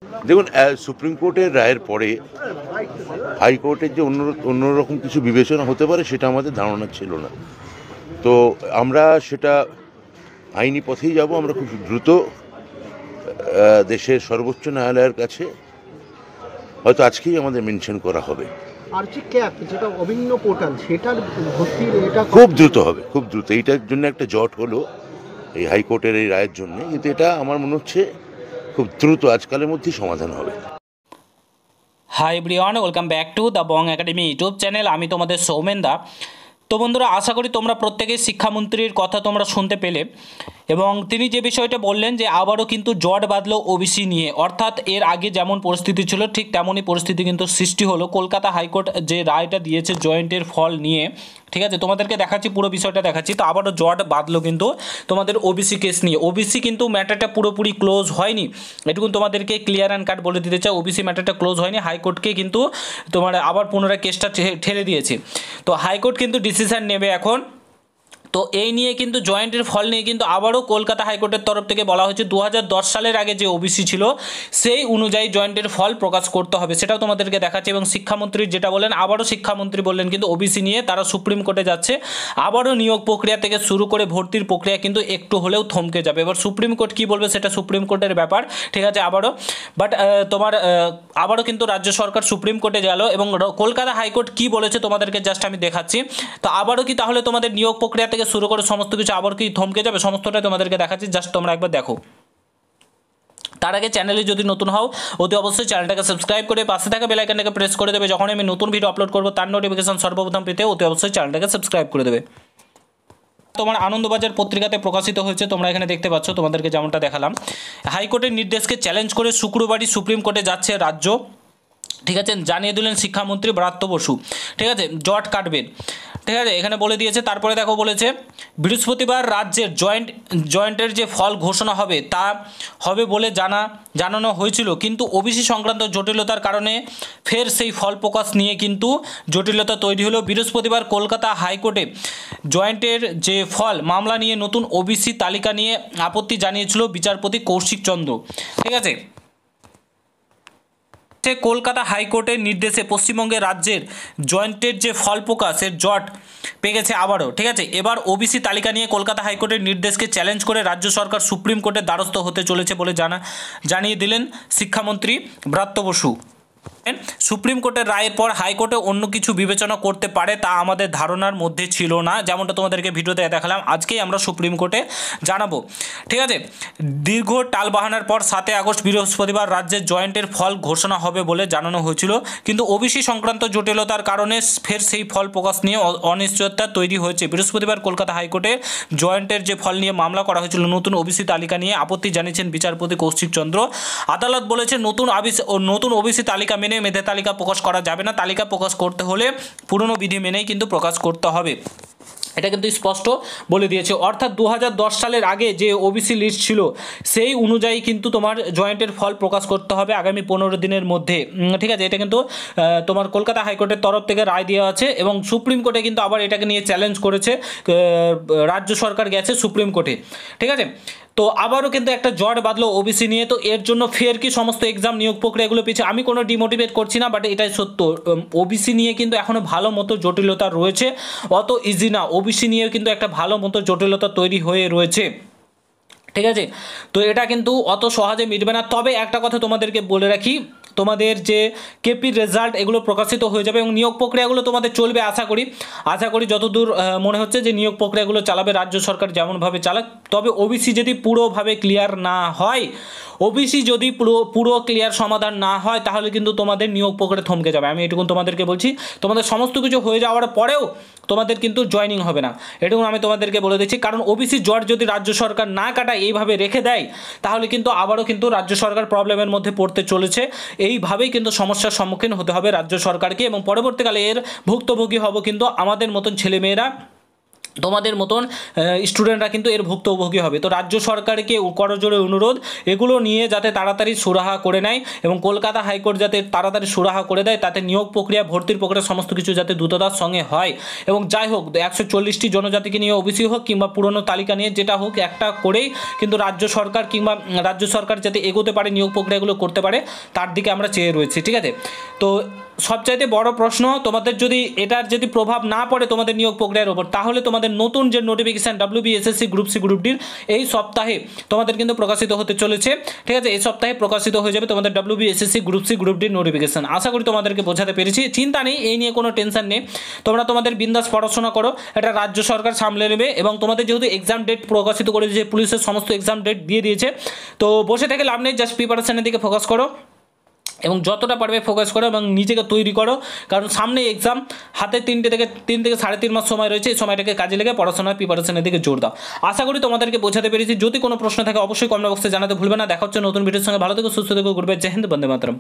দেখুন, সুপ্রিম কোর্টের রায়ের পরে হাইকোর্টের যে অন্যরকম কিছু বিবেচনা হতে পারে সেটা আমাদের ধারণা ছিল না। তো আমরা সেটা আইনি পথেই যাব। আমরা খুব দ্রুত দেশের সর্বোচ্চ ন্যায়ালয়ের কাছে হয়তো আজকেই আমাদের মেনশন করা হবে। আর যে ক্যাপ, যেটা অভিন্ন পোর্টাল, সেটার ভর্তির এটা খুব দ্রুত হবে, খুব দ্রুত। এইটার জন্য একটা জট হলো এই হাইকোর্টের এই রায়ের জন্য, কিন্তু এটা আমার মনে হচ্ছে খুব দ্রুত আজকালের মধ্যেই সমাধান হবে। Hi everyone, welcome back to the Bong academy YouTube channel. আমি তোমাদের সৌমেন দা। তো বন্ধুরা, আশা করি তোমরা প্রত্যেকেই শিক্ষামন্ত্রীর কথা তোমরা শুনতে পেলে, এবং তিনি যে বিষয়টা বললেন যে আবারও কিন্তু জট বাঁধলো ওবিসি নিয়ে, অর্থাৎ এর আগে যেমন পরিস্থিতি ছিল ঠিক তেমনই পরিস্থিতি কিন্তু সৃষ্টি হলো। কলকাতা হাইকোর্ট যে রায়টা দিয়েছে জয়েন্টের ফল নিয়ে, ঠিক আছে, তোমাদেরকে দেখাচ্ছি, পুরো বিষয়টা দেখাচ্ছি। তো আবারও জট বাঁধলো কিন্তু তোমাদের ওবিসি কেস নিয়ে। ওবিসি কিন্তু ম্যাটারটা পুরোপুরি ক্লোজ হয়নি, এটুকু তোমাদেরকে ক্লিয়ার অ্যান্ড কাট বলে দিতে চাই। ওবিসি ম্যাটারটা ক্লোজ হয়নি, হাইকোর্টকে কিন্তু তোমার আবার পুনরায় কেসটা ঠেলে দিয়েছে। তো হাইকোর্ট কিন্তু ডিসিশন নেবে এখন। তো এই নিয়ে কিন্তু জয়েন্টের ফল নিয়ে কিন্তু আবারও কলকাতা হাইকোর্টের তরফ থেকে বলা হয়েছে 2010 সালের আগে যে ওবিসি ছিল সেই অনুযায়ী জয়েন্টের ফল প্রকাশ করতে হবে, সেটাও তোমাদেরকে দেখাচ্ছে। এবং শিক্ষামন্ত্রী যেটা বলেন, আবারও শিক্ষামন্ত্রী বললেন কিন্তু ওবিসি নিয়ে তারা সুপ্রিম কোর্টে যাচ্ছে। আবারও নিয়োগ প্রক্রিয়া থেকে শুরু করে ভর্তির প্রক্রিয়া কিন্তু একটু হলেও থমকে যাবে। এবার সুপ্রিম কোর্ট কী বলবে সেটা সুপ্রিম কোর্টের ব্যাপার, ঠিক আছে। আবারও আবারও কিন্তু রাজ্য সরকার সুপ্রিম কোর্টে গেল, এবং কলকাতা হাইকোর্ট কী বলেছে তোমাদেরকে জাস্ট আমি দেখাচ্ছি। তো আবারও কি তাহলে তোমাদের নিয়োগ প্রক্রিয়া থেকে শুরু করে সমস্ত কিছু আবার কি থমকে যাবে, সমস্তটাই তোমাদেরকে দেখাচ্ছি, জাস্ট তোমরা একবার দেখো। তার আগে চ্যানেলে যদি নতুন হও অতি অবশ্যই চ্যানেলটাকে সাবস্ক্রাইব করে পাশে থাকা বেল আইকনটাকে প্রেস করে দেবে। যখন আমি নতুন ভিডিও আপলোড করবো তার নোটিফিকেশন সর্বপ্রথম পেতে অতি অবশ্যই চ্যানেলটাকে সাবস্ক্রাইব করে দেবে। তোমার আনন্দবাজার পত্রিকাতে প্রকাশিত হয়েছে, তোমরা এখানে দেখতে পাচ্ছ, তোমাদেরকে যেমনটা দেখালাম। হাইকোর্টের নির্দেশকে চ্যালেঞ্জ করে শুক্রবারই সুপ্রিম কোর্টে যাচ্ছে রাজ্য, ঠিক আছে, জানিয়ে দিলেন শিক্ষামন্ত্রী ব্রাত্য বসু, ঠিক আছে, জট কাটবেন, ঠিক আছে, এখানে বলে দিয়েছে। তারপরে দেখো বলেছে বৃহস্পতিবার রাজ্যের জয়েন্টের যে ফল ঘোষণা হবে তা হবে বলে জানানো হয়েছিল, কিন্তু ওবিসি সংক্রান্ত জটিলতার কারণে ফের সেই ফল প্রকাশ নিয়ে কিন্তু জটিলতা তৈরি হলো। বৃহস্পতিবার কলকাতা হাইকোর্টে জয়েন্টের যে ফল মামলা নিয়ে নতুন ওবিসি তালিকা নিয়ে আপত্তি জানিয়েছিল বিচারপতি কৌশিক চন্দ্র, ঠিক আছে। কলকাতা হাইকোর্টের নির্দেশে পশ্চিমবঙ্গে রাজ্যের জয়েন্টের যে ফল প্রকাশের জট পেয়ে গেছে আবারও, ঠিক আছে। এবার ওবিসি তালিকা নিয়ে কলকাতা হাইকোর্টের নির্দেশকে চ্যালেঞ্জ করে রাজ্য সরকার সুপ্রিম কোর্টের দ্বারস্থ হতে চলেছে বলে জানিয়ে দিলেন শিক্ষামন্ত্রী ব্রাত্য বসু। সুপ্রিম কোর্টের রায়ের পর হাইকোর্টে অন্য কিছু বিবেচনা করতে পারে তা আমাদের ধারণার মধ্যে ছিল না, যেমনটা তোমাদেরকে ভিডিওতে দেখালাম। আজকেই আমরা সুপ্রিম কোর্টে জানাবো, ঠিক আছে। দীর্ঘ টালবাহানার পর 7 আগস্ট বৃহস্পতিবার রাজ্যের জয়েন্টের ফল ঘোষণা হবে বলে জানানো হয়েছিল, কিন্তু ওবিসি সংক্রান্ত জটিলতার কারণে ফের সেই ফল প্রকাশ নিয়ে অনিশ্চয়তা তৈরি হয়েছে। বৃহস্পতিবার কলকাতা হাইকোর্টে জয়েন্টের যে ফল নিয়ে মামলা করা হয়েছিল নতুন ওবিসি তালিকা নিয়ে আপত্তি জানিয়েছেন বিচারপতি কৌশিক চন্দ্র। আদালত বলেছে নতুন ওবিসি তালিকা মেনে মেধা তালিকা প্রকাশ করা যাবে না, তালিকা প্রকাশ করতে হলে পুরনো বিধি মেনেই কিন্তু প্রকাশ করতে হবে, এটা কিন্তু স্পষ্ট বলে দিয়েছে। অর্থাৎ 2010 সালের আগে যে ওবিসি লিস্ট ছিল সেই অনুযায়ী কিন্তু তোমার জয়েন্টের ফল প্রকাশ করতে হবে আগামী 15 দিনের মধ্যে, ঠিক আছে। এটা কিন্তু তোমার কলকাতা হাইকোর্টের তরফ থেকে রায় দেওয়া আছে, এবং সুপ্রিম কোর্টে কিন্তু আবার এটাকে নিয়ে চ্যালেঞ্জ করেছে রাজ্য সরকার, গেছে সুপ্রিম কোর্টে, ঠিক আছে। তো আবারও কিন্তু একটা জট বাঁধলো ওবিসি নিয়ে। তো এর জন্য ফের কি সমস্ত এক্সাম নিয়োগ প্রক্রিয়াগুলো পিছিয়ে, আমি কোনো ডিমোটিভেট করছি না, বাট এটাই সত্য। ওবিসি নিয়ে কিন্তু এখনও ভালো মতো জটিলতা রয়েছে, অত ইজি না। ওবিসি নিয়ে কিন্তু একটা ভালো মতো জটিলতা তৈরি হয়ে রয়েছে, ঠিক আছে। তো এটা কিন্তু অত সহজে মিটবে না। তবে একটা কথা তোমাদেরকে বলে রাখি, তোমাদের যে কেপির রেজাল্ট এগুলো প্রকাশিত হয়ে যাবে, এবং নিয়োগ প্রক্রিয়াগুলো তোমাদের চলবে আশা করি যতদূর মনে হচ্ছে যে নিয়োগ প্রক্রিয়াগুলো চালাবে রাজ্য সরকার যেমনভাবে চালাক। তবে ওবিসি যদি পুরোভাবে ক্লিয়ার না হয়, ওবিসি যদি পুরো ক্লিয়ার সমাধান না হয়, তাহলে কিন্তু তোমাদের নিয়োগ প্রক্রিয়া থমকে যাবে। আমি এটুকুন তোমাদেরকে বলছি, তোমাদের সমস্ত কিছু হয়ে যাওয়ার পরেও তোমাদের কিন্তু জয়েনিং হবে না, এটুকুন আমি তোমাদেরকে বলে দিচ্ছি। কারণ ওবিসি জট যদি রাজ্য সরকার না কাটায়, এইভাবে রেখে দেয়, তাহলে কিন্তু আবারও কিন্তু রাজ্য সরকার প্রবলেমের মধ্যে পড়তে চলেছে। এইভাবেই কিন্তু সমস্যার সম্মুখীন হতে হবে রাজ্য সরকারকে, এবং পরবর্তীকালে এর ভুক্তভোগী হব কিন্তু আমাদের মতন ছেলেমেয়েরা, তোমাদের মতন স্টুডেন্টরা কিন্তু এর ভুক্তভোগী হবে। তো রাজ্য সরকারকে করজোড়ে অনুরোধ এগুলো নিয়ে যাতে তাড়াতাড়ি সুরাহা করে নেয় এবং কলকাতা হাইকোর্ট যাতে তাড়াতাড়ি সুরাহা করে দেয়, তাতে নিয়োগ প্রক্রিয়া ভর্তির প্রক্রিয়া সমস্ত কিছু যাতে দ্রুততার সঙ্গে হয়। এবং যাই হোক 140টি জনজাতিকে নিয়ে ওবিসি হোক কিংবা পুরনো তালিকা নিয়ে যেটা হোক, একটা করেই কিন্তু রাজ্য সরকার যাতে এগোতে পারে, নিয়োগ প্রক্রিয়াগুলো করতে পারে, তার দিকে আমরা চেয়ে রয়েছি। ঠিক আছে, তো সবচাইতে বড় প্রশ্ন, তোমাদের যদি এটার যদি প্রভাব না পড়ে তোমাদের নিয়োগ প্রক্রিয়ার ওপর, তাহলে তোমাদের নতুন যে notification WBSSC group C group ডির এই সপ্তাহে তোমাদের কিন্তু প্রকাশিত হতে চলেছে। ঠিক আছে, এই সপ্তাহে প্রকাশিত হয়ে যাবে তোমাদের WBSSC গ্রুপ সি গ্রুপ ডির নোটিফিকেশান। আশা করি তোমাদেরকে বোঝাতে পেরেছি, চিন্তা নেই, এই নিয়ে কোনো টেনশন নেই, তোমরা তোমাদের বিন্দাস পড়াশোনা করো, এটা রাজ্য সরকার সামলে নেবে। এবং তোমাদের যেহেতু এক্সাম ডেট প্রকাশিত করে দিয়েছে, পুলিশের সমস্ত এক্সাম ডেট দিয়ে দিয়েছে, তো বসে থেকে লাভ নেই, জাস্ট প্রিপারেশনের দিকে ফোকাস করো এবং যতটা পারবে ফোকাস করো এবং নিজেকে তৈরি করো, কারণ সামনে এক্সাম, হাতে 3 থেকে 3.5 মাস সময় রয়েছে, এই সময়টাকে কাজে লেগে পড়াশোনার প্রিপারেশনের দিকে জোর দাও। আশা করি তোমাদেরকে বোঝাতে পেরেছি। যদি কোনো প্রশ্ন থাকে অবশ্যই কমেন্ট বক্সে জানাতে ভুলবে না। দেখা হচ্ছে নতুন ভিডিওর সঙ্গে। ভালো থেকো, সুস্থ থেকো, গুড বাই, জয় হিন্দ, বন্দে মাতরম।